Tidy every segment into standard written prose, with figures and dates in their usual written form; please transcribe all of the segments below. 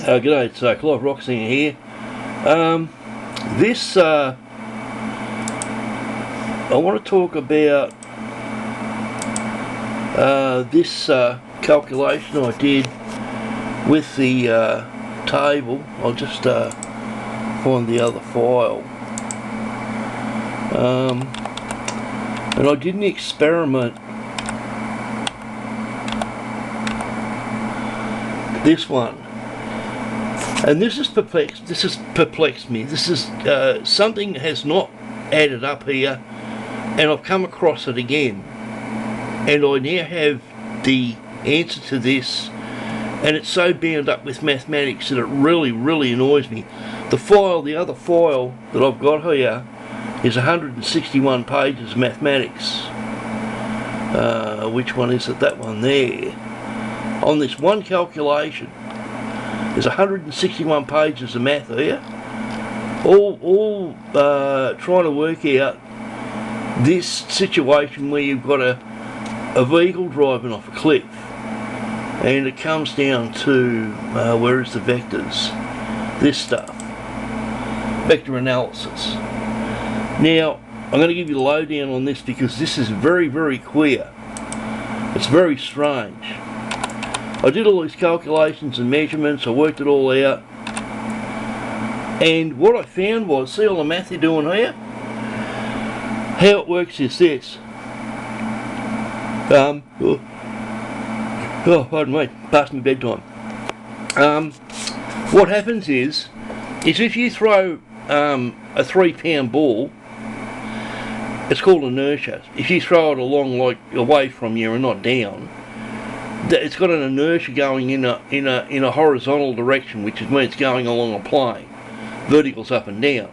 G'day, it's Clive Roxing here. I want to talk about this calculation I did with the table. I'll just find the other file. And I did an experiment. This one. And this has perplexed me. This is something that has not added up here, and I've come across it again. And I now have the answer to this, and it's so bound up with mathematics that it really, really annoys me. The other file that I've got here is 161 pages of mathematics. Which one is it? That one there. On this one calculation, there's 161 pages of math here, all trying to work out this situation where you've got a vehicle driving off a cliff, and it comes down to where is the vectors? This stuff, vector analysis. Now I'm going to give you the lowdown on this because this is very, very queer. It's very strange. I did all these calculations and measurements, I worked it all out, and what I found was, see all the math you're doing here? How it works is this. Oh, pardon me, past my bedtime. What happens is if you throw a 3-pound ball, it's called inertia. If you throw it along, like away from you and not down, it's got an inertia going in a horizontal direction, which means it's going along a plane. Vertical's up and down.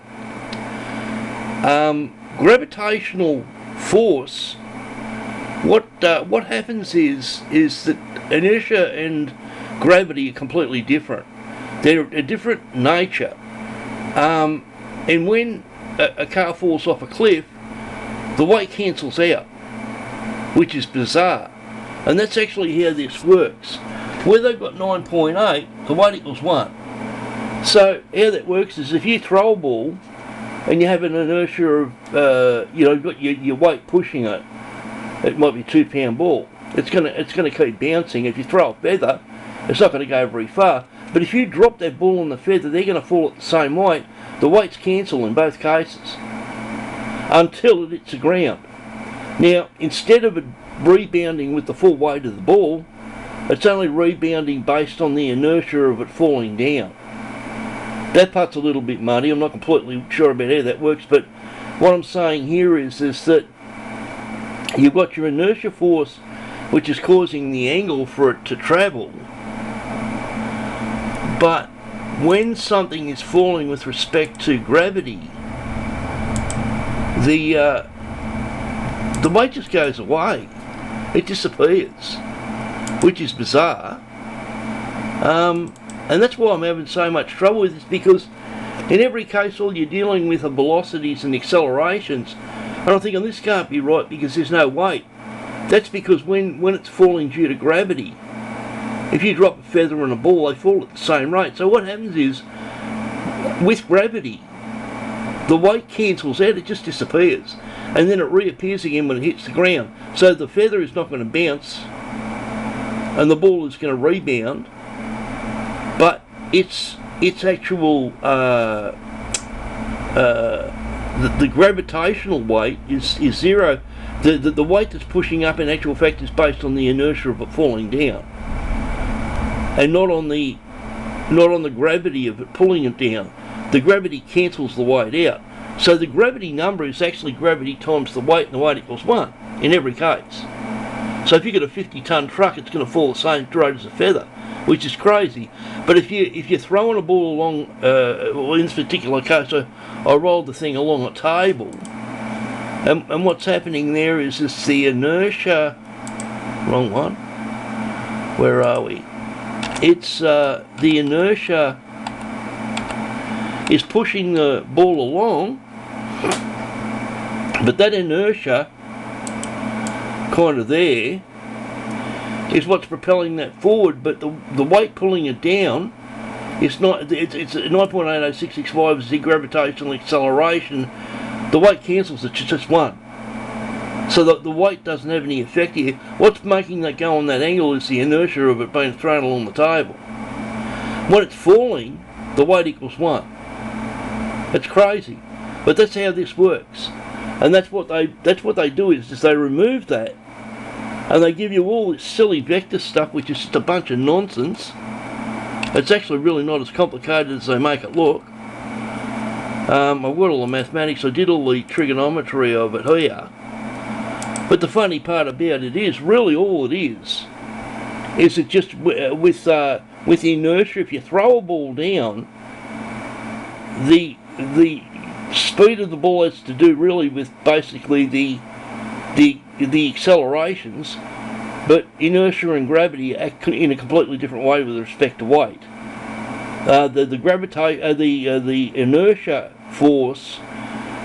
Gravitational force. What happens is that inertia and gravity are completely different. They're a different nature. And when a car falls off a cliff, the weight cancels out, which is bizarre. And that's actually how this works. Where they've got 9.8, the weight equals 1. So how that works is if you throw a ball and you have an inertia of, you've got your weight pushing it, it might be a 2-pound ball. It's gonna keep bouncing. If you throw a feather, it's not going to go very far. But if you drop that ball on the feather, they're going to fall at the same weight. The weights cancel in both cases until it hits the ground. Now, instead of it rebounding with the full weight of the ball, it's only rebounding based on the inertia of it falling down. That part's a little bit muddy. I'm not completely sure about how that works, but what I'm saying here is that you've got your inertia force, which is causing the angle for it to travel. But when something is falling with respect to gravity, the weight just goes away. It disappears, which is bizarre. And that's why I'm having so much trouble with this, because in every case all you're dealing with are velocities and accelerations, and I'm thinking this can't be right because there's no weight. That's because when it's falling due to gravity, if you drop a feather and a ball, they fall at the same rate. So what happens is, with gravity, the weight cancels out, it just disappears, and then it reappears again when it hits the ground. So the feather is not going to bounce and the ball is going to rebound, but its actual the gravitational weight is zero. The weight that's pushing up in actual fact is based on the inertia of it falling down, and not on the gravity of it pulling it down. The gravity cancels the weight out. So the gravity number is actually gravity times the weight, and the weight equals 1 in every case. So if you get a 50-ton truck, it's going to fall the same straight as a feather, which is crazy. But if you're throwing a ball along, well, in this particular case, I rolled the thing along a table, and what's happening there is the inertia. Wrong one. Where are we? It's the inertia is pushing the ball along, but that inertia kind of there is what's propelling that forward, but the weight pulling it down It's not. It's 9.80665 is the gravitational acceleration. The weight cancels. It's just one. So the weight doesn't have any effect here. What's making that go on that angle is the inertia of it being thrown along the table. When it's falling, the weight equals 1. It's crazy, but that's how this works. And that's what they do is they remove that, and they give you all this silly vector stuff, which is just a bunch of nonsense. It's actually really not as complicated as they make it look. I've got all the mathematics. I did all the trigonometry of it here. But the funny part about it is, really all it is it just with inertia, if you throw a ball down, the speed of the ball has to do really with basically the accelerations, but inertia and gravity act in a completely different way with respect to weight. The inertia force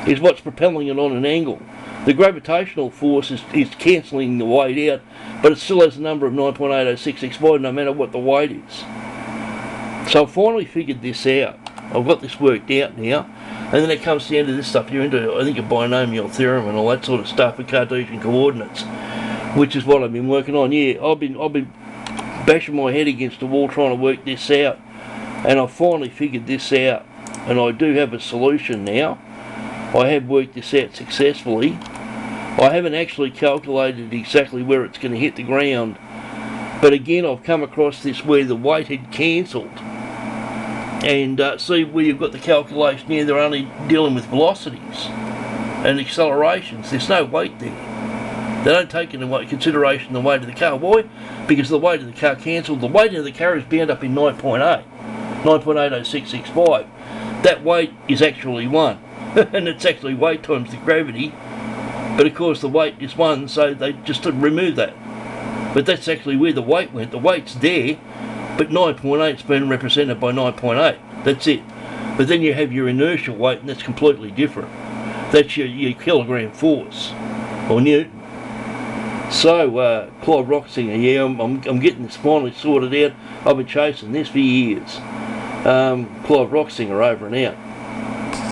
is what's propelling it on an angle. The gravitational force is cancelling the weight out, but it still has a number of 9.80665 no matter what the weight is. So I finally figured this out. I've got this worked out now, and then it comes down to this stuff. You're into, I think, a binomial theorem and all that sort of stuff with Cartesian coordinates, which is what I've been working on. Yeah, I've been bashing my head against the wall trying to work this out, and I've finally figured this out, and I do have a solution now. I have worked this out successfully. I haven't actually calculated exactly where it's going to hit the ground, but again I've come across this where the weight had cancelled, and see where you've got the calculation here, they're only dealing with velocities and accelerations. There's no weight there. They don't take into consideration the weight of the car. Why? Because the weight of the car cancelled. The weight of the car is bound up in 9.80665. That weight is actually 1. And it's actually weight times the gravity, but of course the weight is 1, so they just remove that. But that's actually where the weight went. The weight's there, but 9.8's been represented by 9.8. That's it. But then you have your inertial weight, and that's completely different. That's your kilogram force, or Newton. So, Clive Rocksinger, yeah, I'm getting this finally sorted out. I've been chasing this for years. Clive Rocksinger over and out.